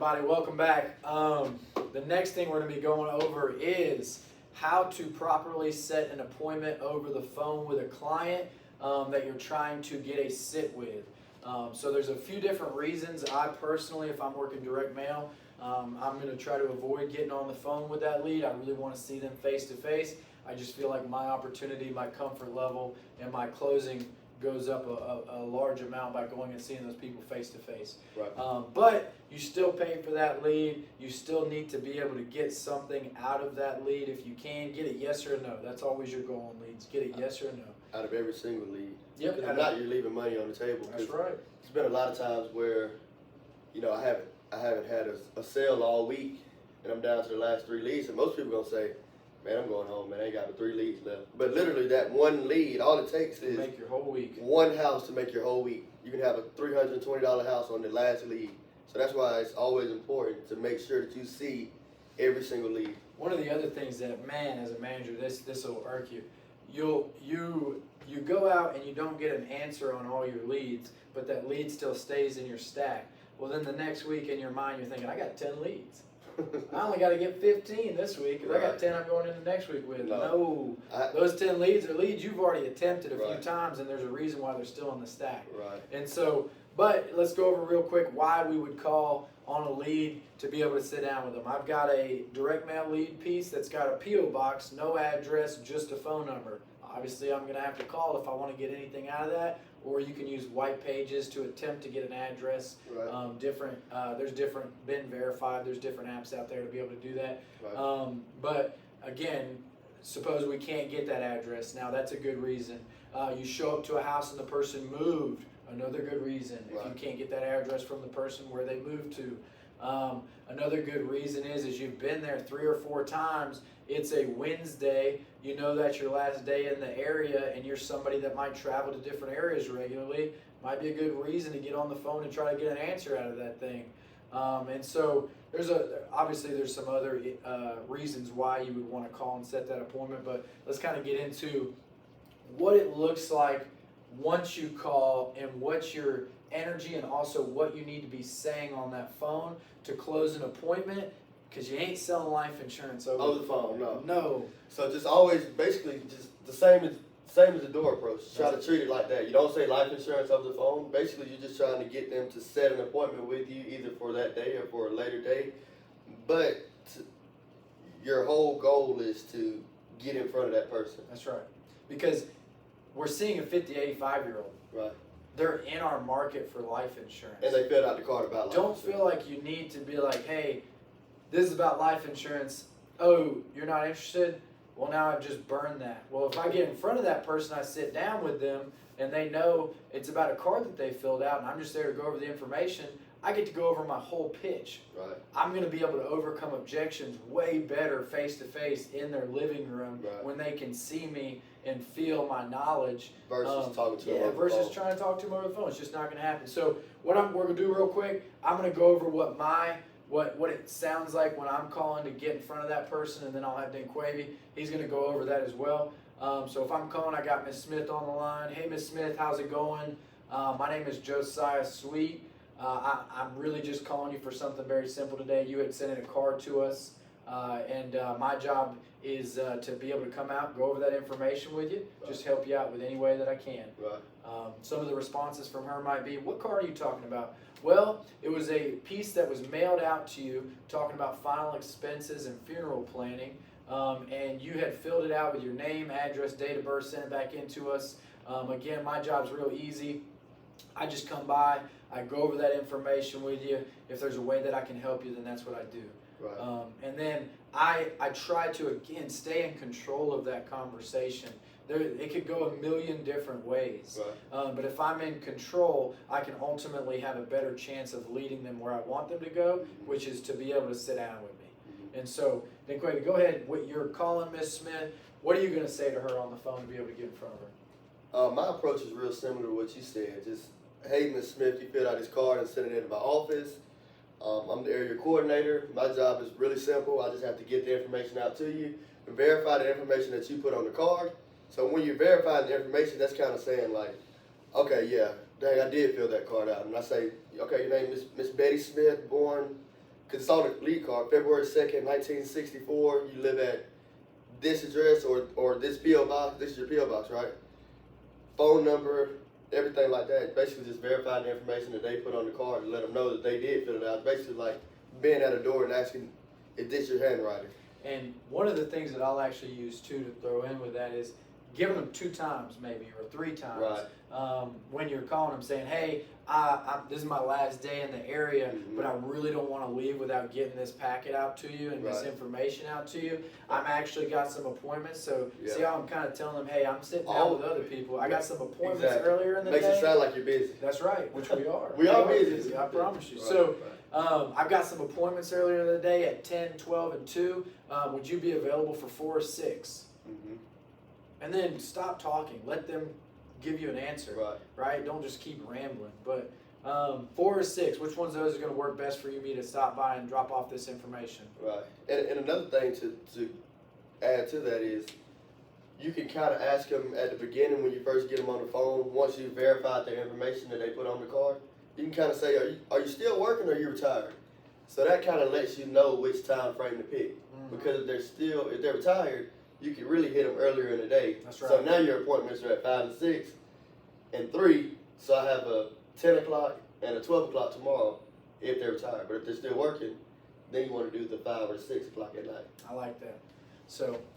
everybody? Welcome back. The next thing we're going to be going over is how to properly set an appointment over the phone with a client that you're trying to get a sit with. So there's a few different reasons. I personally, if I'm working direct mail, I'm going to try to avoid getting on the phone with that lead. I really want to see them face to face. I just feel like my opportunity, my comfort level, and my closing goes up a large amount by going and seeing those people face to face. Right. But you still pay for that lead. You still need to be able to get something out of that lead. If you can, get it yes or no. That's always your goal on leads. Get it yes or no. Out of every single lead. Yep. Because if not, you're leaving money on the table. That's right. There's been a lot of times where, you know, I haven't had a sale all week, and I'm down to the last 3 leads, and most people gonna say, man, I'm going home, man. I ain't got but 3 leads left. But literally, that one lead, all it takes is make your whole week. One house to make your whole week. You can have a $320 house on the last lead. So that's why it's always important to make sure that you see every single lead. One of the other things that, man, as a manager, this will irk you. You go out and you don't get an answer on all your leads, but that lead still stays in your stack. Well, then the next week in your mind, you're thinking, I got 10 leads. I only got to get 15 this week, because I got 10 I'm going into next week with. No, those 10 leads are leads you've already attempted a few times, and there's a reason why they're still in the stack. Right. And so, but let's go over real quick why we would call on a lead to be able to sit down with them. I've got a direct mail lead piece that's got a P.O. box, no address, just a phone number. Obviously, I'm going to have to call if I want to get anything out of that, or you can use white pages to attempt to get an address. Right. There's different been verified. There's different apps out there to be able to do that. Right. But again, suppose we can't get that address. Now that's a good reason. You show up to a house and the person moved. Another good reason. Right. If you can't get that address from the person where they moved to. Another good reason is you've been there 3 or 4 times. It's a Wednesday. You know that's your last day in the area, and you're somebody that might travel to different areas regularly. Might be a good reason to get on the phone and try to get an answer out of that thing. And so obviously there's some other reasons why you would want to call and set that appointment. But let's kind of get into what it looks like once you call and what's your energy and also what you need to be saying on that phone to close an appointment, because you ain't selling life insurance over the phone. No. So just always basically just the same as the door approach. Try to treat it like that. You don't say life insurance over the phone. Basically, you're just trying to get them to set an appointment with you either for that day or for a later day. But your whole goal is to get in front of that person. That's right. Because we're seeing a 50, 85-year-old. Right. They're in our market for life insurance. And they filled out the card about life Don't insurance. feel like you need to be like, hey, this is about life insurance. Oh, you're not interested? Well, now I've just burned that. Well, if I get in front of that person, I sit down with them, and they know it's about a card that they filled out, and I'm just there to go over the information, I get to go over my whole pitch. Right. I'm going to be able to overcome objections way better face-to-face in their living room when they can see me and feel my knowledge. Versus talking to them over the versus phone. trying to talk to them over the phone. It's just not going to happen. So what we're going to do real quick, I'm going to go over what it sounds like when I'm calling to get in front of that person, and then I'll have Dan Quavy. He's going to go over that as well. So if I'm calling, I got Miss Smith on the line. Hey, Miss Smith, how's it going? My name is Josiah Sweet. I'm really just calling you for something very simple today. You had sent in a card to us, and my job is to be able to come out and go over that information with you, just help you out with any way that I can. Right. Some of the responses from her might be, what card are you talking about? Well, it was a piece that was mailed out to you talking about final expenses and funeral planning, and you had filled it out with your name, address, date of birth, sent it back into us. Again, my job's real easy. I just come by, I go over that information with you. If there's a way that I can help you, then that's what I do. Right. And then I try to, again, stay in control of that conversation. It could go a million different ways. Right. But if I'm in control, I can ultimately have a better chance of leading them where I want them to go, which is to be able to sit down with me. And so, then Quavy, go ahead. You're calling Miss Smith. What are you going to say to her on the phone to be able to get in front of her? My approach is real similar to what you said. Just, hey, Miss Smith, you filled out this card and sent it into my office. I'm the area coordinator. My job is really simple. I just have to get the information out to you and verify the information that you put on the card. So when you're verifying the information, that's kind of saying like, okay, yeah, dang, I did fill that card out. And I say, okay, your name is Miss Betty Smith, born because it's on the lead card, February 2nd, 1964, you live at this address or this P.O. box, this is your P.O. box, right? Phone number, everything like that. Basically just verifying the information that they put on the card and let them know that they did fill it out. Basically like being at a door and asking, is this your handwriting? And one of the things that I'll actually use too to throw in with that is giving them 2 times maybe or 3 times. Right. When you're calling them saying, hey, this is my last day in the area, but I really don't want to leave without getting this packet out to you and this information out to you. I'm actually got some appointments, so see how I'm kind of telling them, hey, I'm sitting down with other people. I got some appointments earlier in the day. Makes it sound like you're busy. That's right, which we are. We are busy. I promise you. Right, So I've got some appointments earlier in the day at 10, 12, and 2. Would you be available for 4 or 6? Mm-hmm. And then stop talking. Let them give you an answer. Right? Don't just keep rambling. But 4 or 6, which ones of those are going to work best for you, me to stop by and drop off this information? Right. And another thing to add to that is you can kind of ask them at the beginning when you first get them on the phone, once you've verified their information that they put on the card, you can kind of say, are you still working or are you retired? So that kind of lets you know which time frame to pick. Because if they're retired, you can really hit them earlier in the day. That's right. So now your appointments are at 5 and 6 and 3. So I have a 10 o'clock and a 12 o'clock tomorrow if they're retired. But if they're still working, then you want to do the 5 or 6 o'clock at night. I like that. So